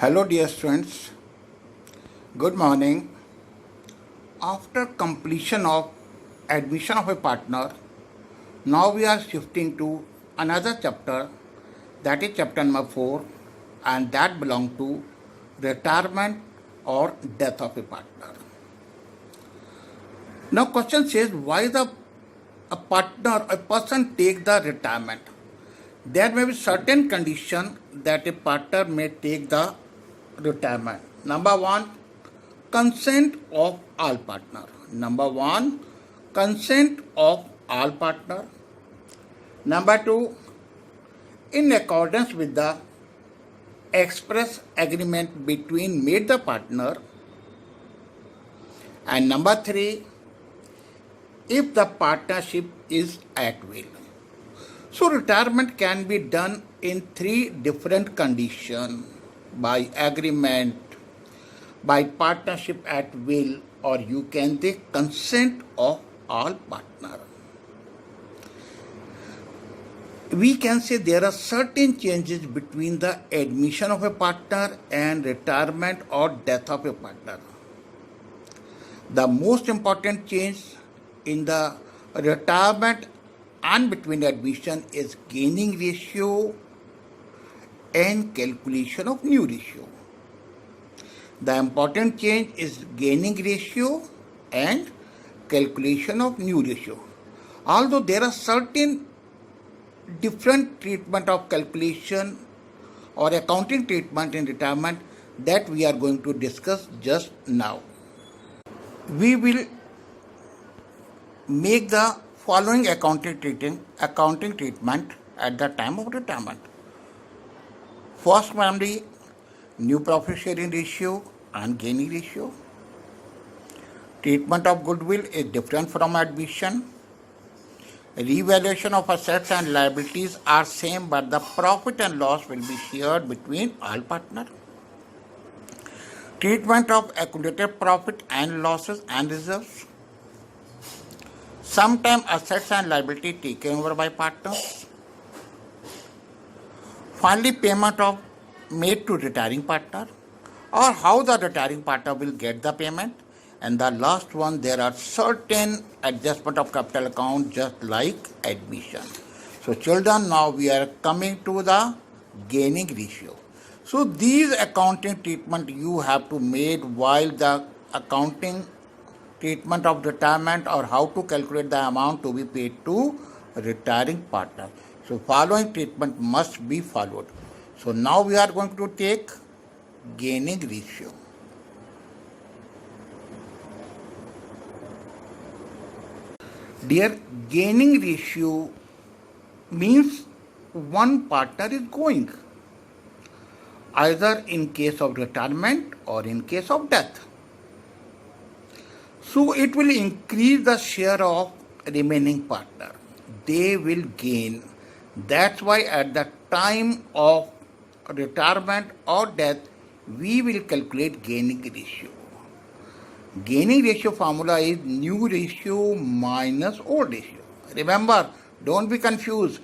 Hello, dear students. Good morning. After completion of admission of a partner, now we are shifting to another chapter, that is chapter number 4, and that belongs to retirement or death of a partner. Now, question says why a person take the retirement. There may be certain condition that a partner may take the retirement. Number one, consent of all partner. Number one, consent of all partner. Number two, in accordance with the express agreement between made the partner. And number three, if the partnership is at will. So retirement can be done in three different conditions: by agreement, by partnership at will, or you can take consent of all partner. We can say there are certain changes between the admission of a partner and retirement or death of a partner. The most important change in the retirement and between admission is gaining ratio and calculation of new ratio. The important change is gaining ratio and calculation of new ratio. Although there are certain different treatment of calculation or accounting treatment in retirement that we are going to discuss just now. We will make the following accounting treatment at the time of retirement. First, primary, new profit sharing ratio and gaining ratio. Treatment of goodwill is different from admission. Revaluation of assets and liabilities are same, but the profit and loss will be shared between all partners. Treatment of accumulated profit and losses and reserves. Sometimes assets and liability taken over by partners. Finally, payment of made to retiring partner, or how the retiring partner will get the payment. And the last one, there are certain adjustment of capital account just like admission. So children, now we are coming to the gaining ratio. So these accounting treatment you have to make while the accounting treatment of retirement, or how to calculate the amount to be paid to retiring partner. So following treatment must be followed. So now we are going to take gaining ratio. Dear, gaining ratio means one partner is going, either in case of retirement or in case of death. So it will increase the share of remaining partner. They will gain. That's why at the time of retirement or death, we will calculate gaining ratio. Gaining ratio formula is new ratio minus old ratio. Remember, don't be confused.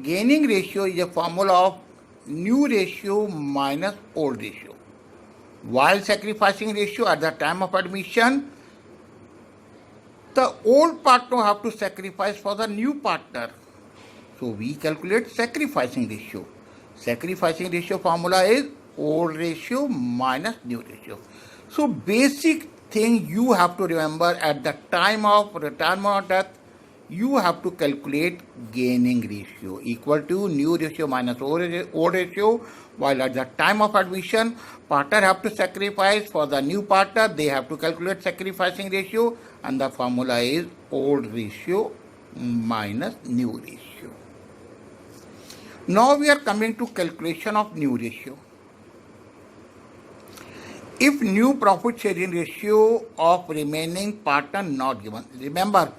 Gaining ratio is a formula of new ratio minus old ratio. While sacrificing ratio at the time of admission, the old partner have to sacrifice for the new partner. So we calculate sacrificing ratio. Sacrificing ratio formula is old ratio minus new ratio. So basic thing you have to remember, at the time of retirement or death, you have to calculate gaining ratio equal to new ratio minus old ratio, while at the time of admission, partner have to sacrifice for the new partner, they have to calculate sacrificing ratio, and the formula is old ratio minus new ratio. Now we are coming to calculation of new ratio. If new profit sharing ratio of remaining partner not given, remember,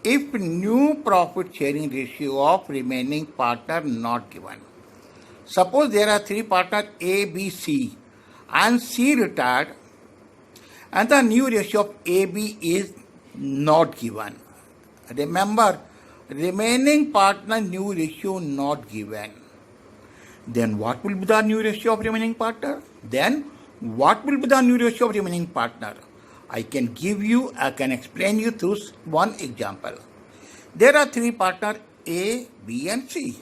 if new profit sharing ratio of remaining partner not given, suppose there are three partners A, B, C, and C retired, and the new ratio of AB is not given. Remember, remaining partner new ratio not given. Then what will be the new ratio of remaining partner? I can explain you through one example. There are three partners A, B and C.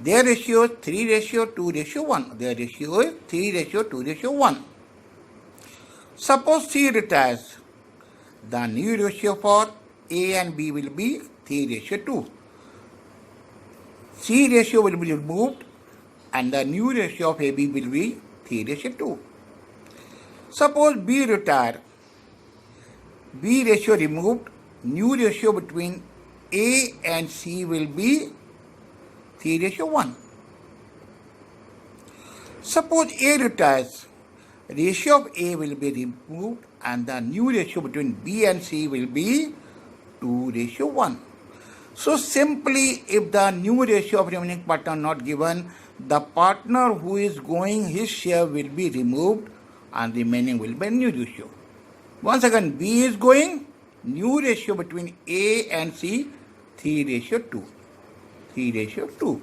Their ratio is 3:2:1. Their ratio is 3:2:1. Suppose C retires. The new ratio for A and B will be 3:2. C ratio will be removed and the new ratio of AB will be 3:2. Suppose B retire. B ratio removed, new ratio between A and C will be 3:1. Suppose A retires, ratio of A will be removed and the new ratio between B and C will be 2:1. So simply, if the new ratio of remaining partner not given, the partner who is going, his share will be removed and remaining will be new ratio. Once again, B is going, new ratio between A and C 3:2. 3:2.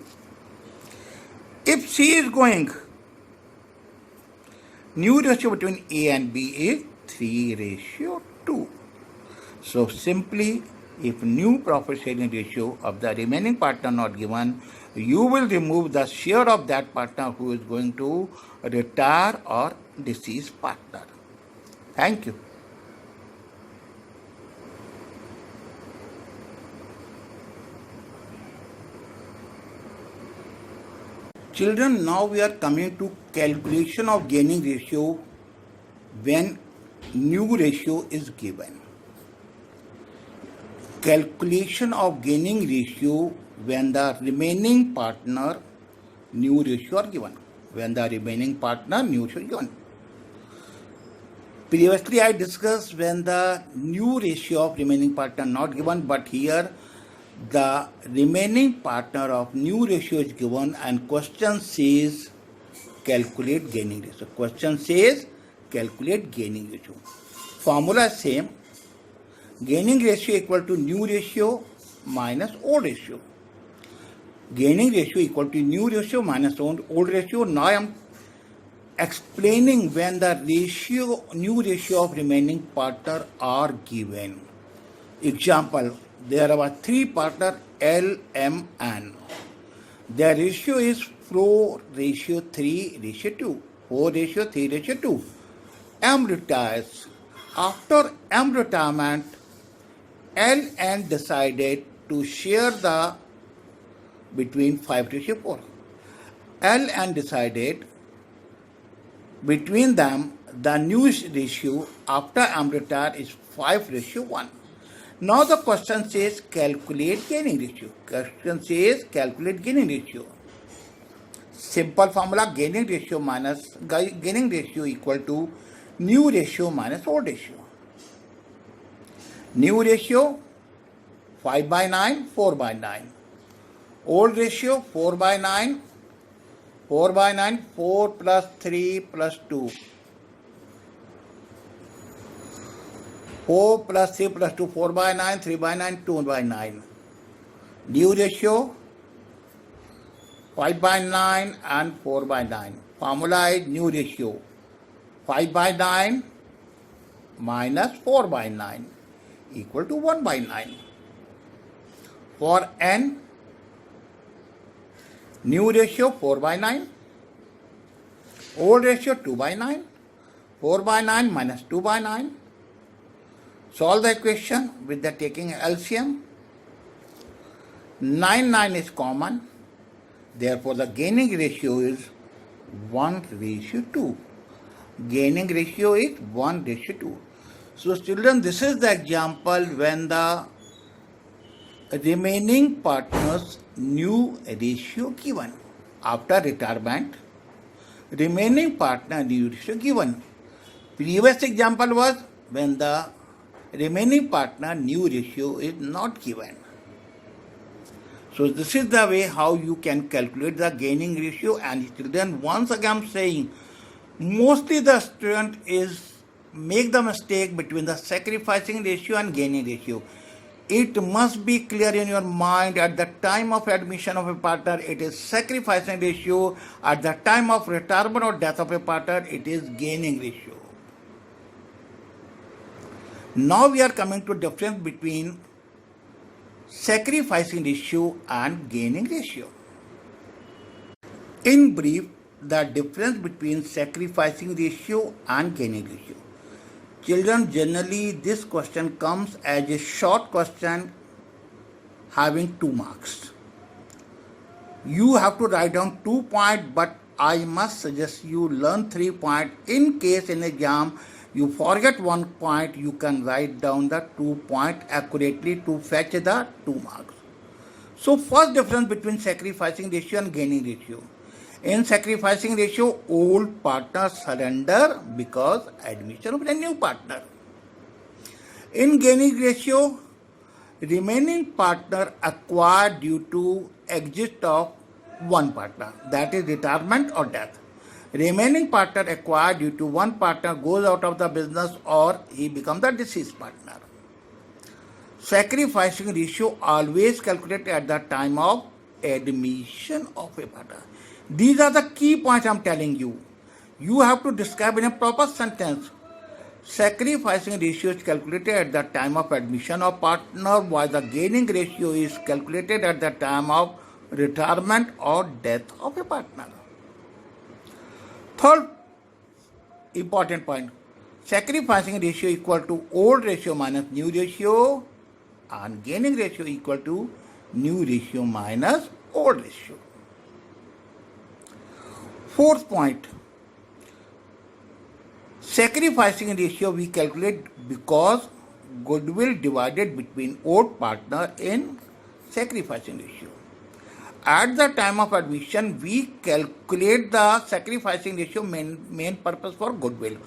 If C is going, new ratio between A and B is 3:2. So simply, if new profit sharing ratio of the remaining partner not given, you will remove the share of that partner who is going to retire or deceased partner. Thank you. Children, now we are coming to calculation of gaining ratio when new ratio is given. Calculation of gaining ratio when the remaining partner new ratio are given. When the remaining partner new ratio is given. Previously I discussed when the new ratio of remaining partner not given, but here the remaining partner of new ratio is given and question says calculate gaining ratio. Question says calculate gaining ratio. Formula is same. Gaining ratio equal to new ratio minus old ratio. Gaining ratio equal to new ratio minus old ratio. Now I am explaining when the new ratio of remaining partner are given. Example, there are three partners L, M, N. Their ratio is 4:3:2. 4:3:2. M retires. After M retirement, L and decided to share the between 5:4. L and decided between them the new ratio after M retire is 5:1. Now the question says calculate gaining ratio. Question says calculate gaining ratio. Simple formula, gaining ratio equal to new ratio minus old ratio. New ratio 5/9, 4/9. Old ratio 4/9, 4/9, 4 plus 3 plus 2. 4 plus 3 plus 2, 4/9, 3/9, 2/9. New ratio 5/9 and 4/9. Formula is new ratio 5/9 minus 4/9 equal to 1/9. For N, new ratio 4/9, old ratio 2/9, 4/9 minus 2/9. Solve the equation with the taking LCM. 9 is common. Therefore, the gaining ratio is 1:2. Gaining ratio is 1:2. So, children, this is the example when the remaining partners new ratio given. After retirement, remaining partner new ratio given. Previous example was when the remaining partner new ratio is not given. So this is the way how you can calculate the gaining ratio. And children, once again I am saying, mostly the student is make the mistake between the sacrificing ratio and gaining ratio. It must be clear in your mind at the time of admission of a partner, it is sacrificing ratio. At the time of retirement or death of a partner, it is gaining ratio. Now we are coming to difference between sacrificing ratio and gaining ratio. In brief, the difference between sacrificing ratio and gaining ratio. Children, generally this question comes as a short question having 2 marks. You have to write down 2 points, but I must suggest you learn 3 points. In case in exam you forget 1 point, you can write down the 2 points accurately to fetch the 2 marks. So first difference between sacrificing ratio and gaining ratio. In sacrificing ratio, old partner surrender because admission of a new partner. In gaining ratio, remaining partner acquired due to exit of one partner, that is retirement or death. Remaining partner acquired due to one partner goes out of the business or he becomes the deceased partner. Sacrificing ratio always calculated at the time of admission of a partner. These are the key points I am telling you. You have to describe in a proper sentence. Sacrificing ratio is calculated at the time of admission of partner, while the gaining ratio is calculated at the time of retirement or death of a partner. Third important point, sacrificing ratio equal to old ratio minus new ratio and gaining ratio equal to new ratio minus old ratio. Fourth point, sacrificing ratio we calculate because goodwill divided between old partner in sacrificing ratio. At the time of admission, we calculate the sacrificing ratio main purpose for goodwill.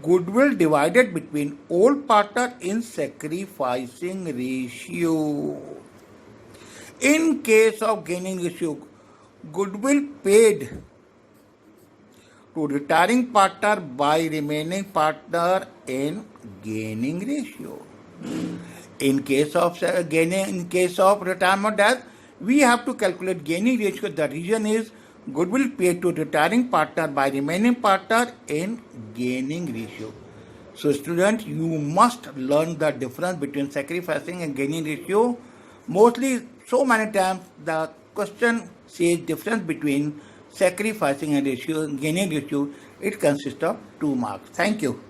Goodwill divided between old partner in sacrificing ratio. In case of gaining ratio, goodwill paid to retiring partner by remaining partner in gaining ratio. In case of retirement death, we have to calculate gaining ratio. The reason is goodwill paid to retiring partner by remaining partner in gaining ratio. So students, you must learn the difference between sacrificing and gaining ratio. Mostly, so many times the question says difference between sacrificing and ratio, gaining ratio. It consists of 2 marks. Thank you.